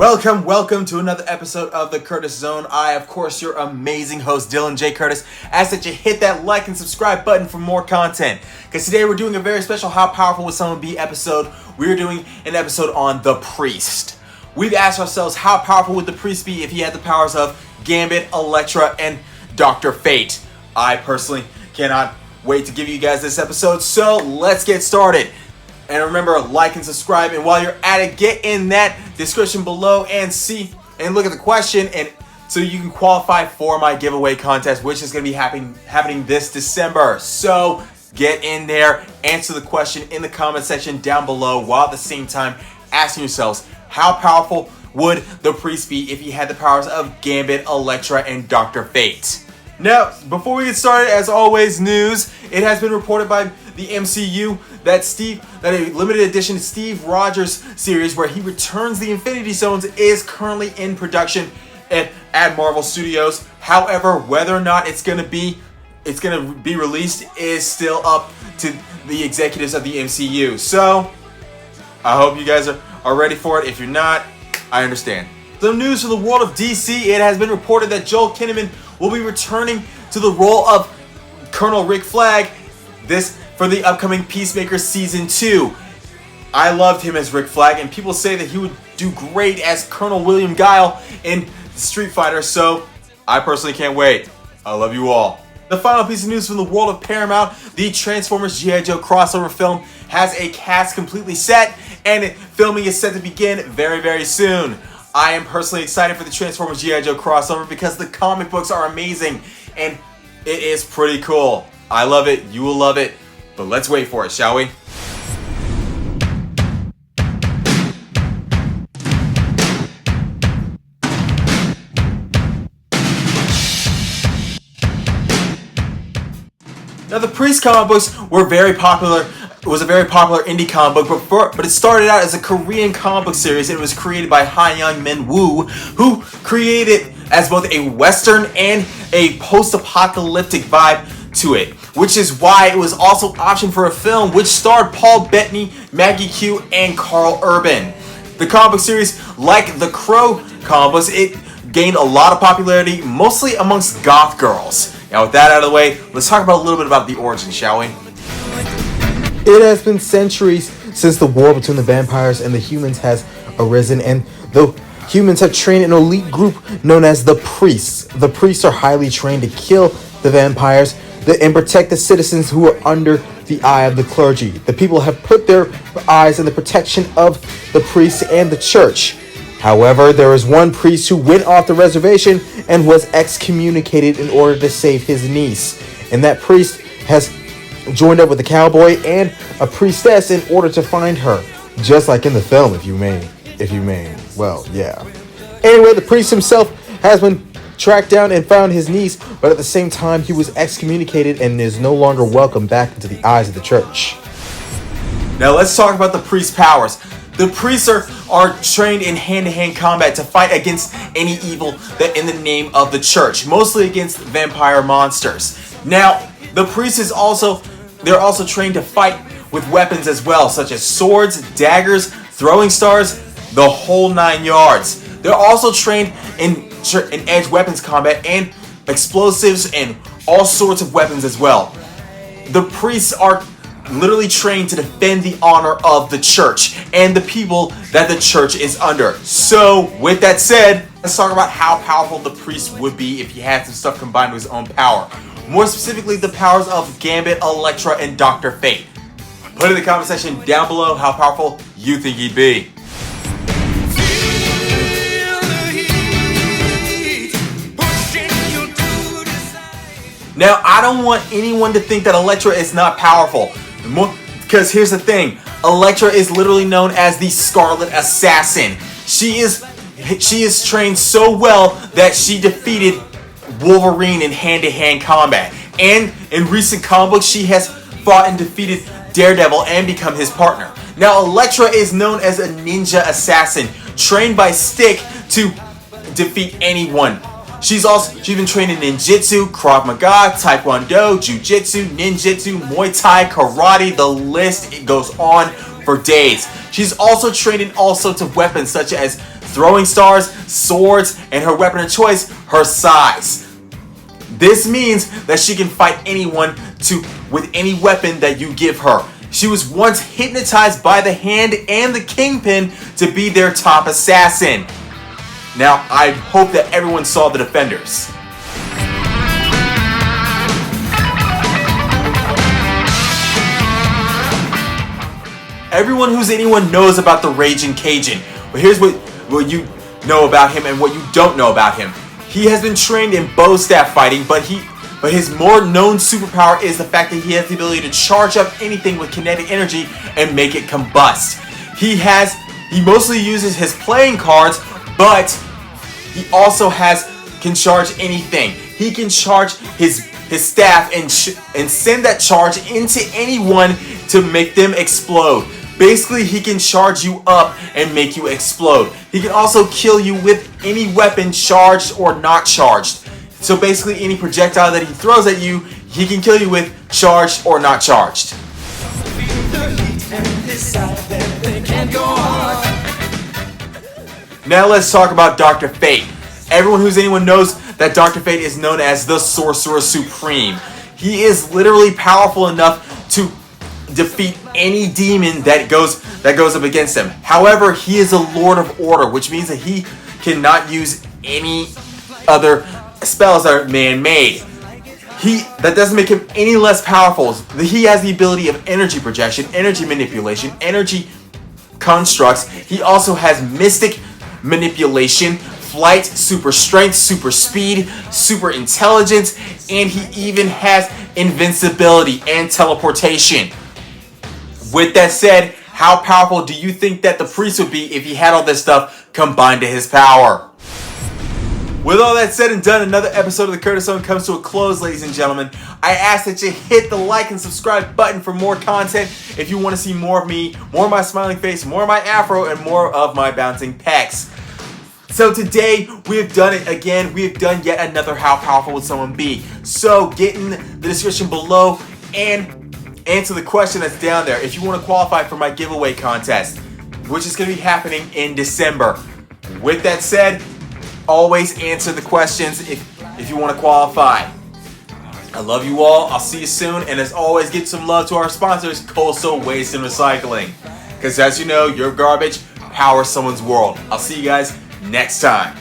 Welcome to another episode of the Curtis Zone. I, of course, your amazing host, Dylan J. Curtis, ask that you hit that like and subscribe button for more content. Because today we're doing a very special How Powerful Would Someone Be episode. We're doing an episode on the priest. We've asked ourselves, how powerful would the priest be if he had the powers of Gambit, Elektra, and Dr. Fate? I personally cannot wait to give you guys this episode, so let's get started. And remember, like and subscribe, and while you're at it, get in that description below and see and look at the question, and so you can qualify for my giveaway contest, which is going to be happening this December. So get in there, answer the question in the comment section down below, while at the same time asking yourselves, how powerful would the priest be if he had the powers of Gambit, Elektra, and Dr. Fate? Now, before we get started, as always, news. It has been reported by the MCU that a limited edition Steve Rogers series where he returns the Infinity Stones is currently in production at Marvel Studios. However, whether or not it's gonna be released is still up to the executives of the MCU. So I hope you guys are ready for it. If you're not, I understand. Some news from the world of DC. It has been reported that Joel Kinnaman will be returning to the role of Colonel Rick Flag for the upcoming Peacemaker Season 2. I loved him as Rick Flag, and people say that he would do great as Colonel William Guile in Street Fighter, so I personally can't wait. I love you all. The final piece of news from the world of Paramount, the Transformers G.I. Joe crossover film has a cast completely set, and filming is set to begin very, very soon. I am personally excited for the Transformers G.I. Joe crossover because the comic books are amazing, and it is pretty cool. I love it, you will love it, but let's wait for it, shall we? Now, the Priest comic books were very popular. It was a very popular indie comic book, but it started out as a Korean comic book series, and it was created by Ha-Young Min-woo, who created as both a Western and a post-apocalyptic vibe to it, which is why it was also optioned for a film which starred Paul Bettany, Maggie Q, and Carl Urban. The comic book series, like the Crow comic books, it gained a lot of popularity, mostly amongst goth girls. Now, with that out of the way, let's talk about a little bit about the origin, shall we? It has been centuries since the war between the vampires and the humans has arisen, and the humans have trained an elite group known as the priests. The priests are highly trained to kill the vampires and protect the citizens who are under the eye of the clergy. The people have put their eyes on the protection of the priests and the church. However, there is one priest who went off the reservation and was excommunicated in order to save his niece. And that priest has joined up with a cowboy and a priestess in order to find her. Just like in the film, if you may. Well, yeah. Anyway, the priest himself has been tracked down and found his niece, but at the same time, he was excommunicated and is no longer welcome back into the eyes of the church. Now, let's talk about the priest's powers. The priests are trained in hand-to-hand combat to fight against any evil that in the name of the church, mostly against vampire monsters. Now, the priests they're also trained to fight with weapons as well, such as swords, daggers, throwing stars, the whole 9 yards. They're also trained in edge weapons combat and explosives and all sorts of weapons as well. The priests are literally trained to defend the honor of the church and the people that the church is under. So, with that said, let's talk about how powerful the priest would be if he had some stuff combined with his own power. More specifically, the powers of Gambit, Elektra, and Dr. Fate. Put in the comment section down below how powerful you think he'd be. Now, I don't want anyone to think that Elektra is not powerful. Because here's the thing, Elektra is literally known as the Scarlet Assassin. She is trained so well that she defeated Wolverine in hand-to-hand combat. And in recent comic books, she has fought and defeated Daredevil and become his partner. Now, Elektra is known as a ninja assassin, trained by Stick to defeat anyone. She's been trained in ninjutsu, Krav Maga, Taekwondo, Jiu-Jitsu, Ninjutsu, Muay Thai, Karate, the list, it goes on for days. She's also trained in all sorts of weapons such as throwing stars, swords, and her weapon of choice, her size. This means that she can fight anyone with any weapon that you give her. She was once hypnotized by the Hand and the Kingpin to be their top assassin. Now, I hope that everyone saw The Defenders. Everyone who's anyone knows about the Raging Cajun. But here's what you know about him and what you don't know about him. He has been trained in bow staff fighting, but his more known superpower is the fact that he has the ability to charge up anything with kinetic energy and make it combust. He mostly uses his playing cards, but he also can charge anything. He can charge his staff and send that charge into anyone to make them explode. Basically, he can charge you up and make you explode. He can also kill you with any weapon, charged or not charged. So basically, any projectile that he throws at you, he can kill you with, charged or not charged. Now let's talk about Dr. Fate. Everyone who's anyone knows that Dr. Fate is known as the Sorcerer Supreme. He is literally powerful enough to defeat any demon that goes up against him. However, he is a Lord of Order, which means that he cannot use any other spells that are man-made. That doesn't make him any less powerful. He has the ability of energy projection, energy manipulation, energy constructs. He also has mystic manipulation, flight, super strength, super speed, super intelligence, and he even has invincibility and teleportation. With that said, how powerful do you think that the priest would be if he had all this stuff combined to his power? With all that said and done, another episode of the Curtis Zone comes to a close, ladies and gentlemen. I ask that you hit the like and subscribe button for more content if you want to see more of me, more of my smiling face, more of my afro, and more of my bouncing pecs. So today, we have done it again. We have done yet another How Powerful Would Someone Be? So get in the description below and answer the question that's down there if you want to qualify for my giveaway contest, which is going to be happening in December. With that said, always answer the questions if you want to qualify. I love you all. I'll see you soon. And as always, give some love to our sponsors, Coastal Waste and Recycling. Because as you know, your garbage powers someone's world. I'll see you guys next time.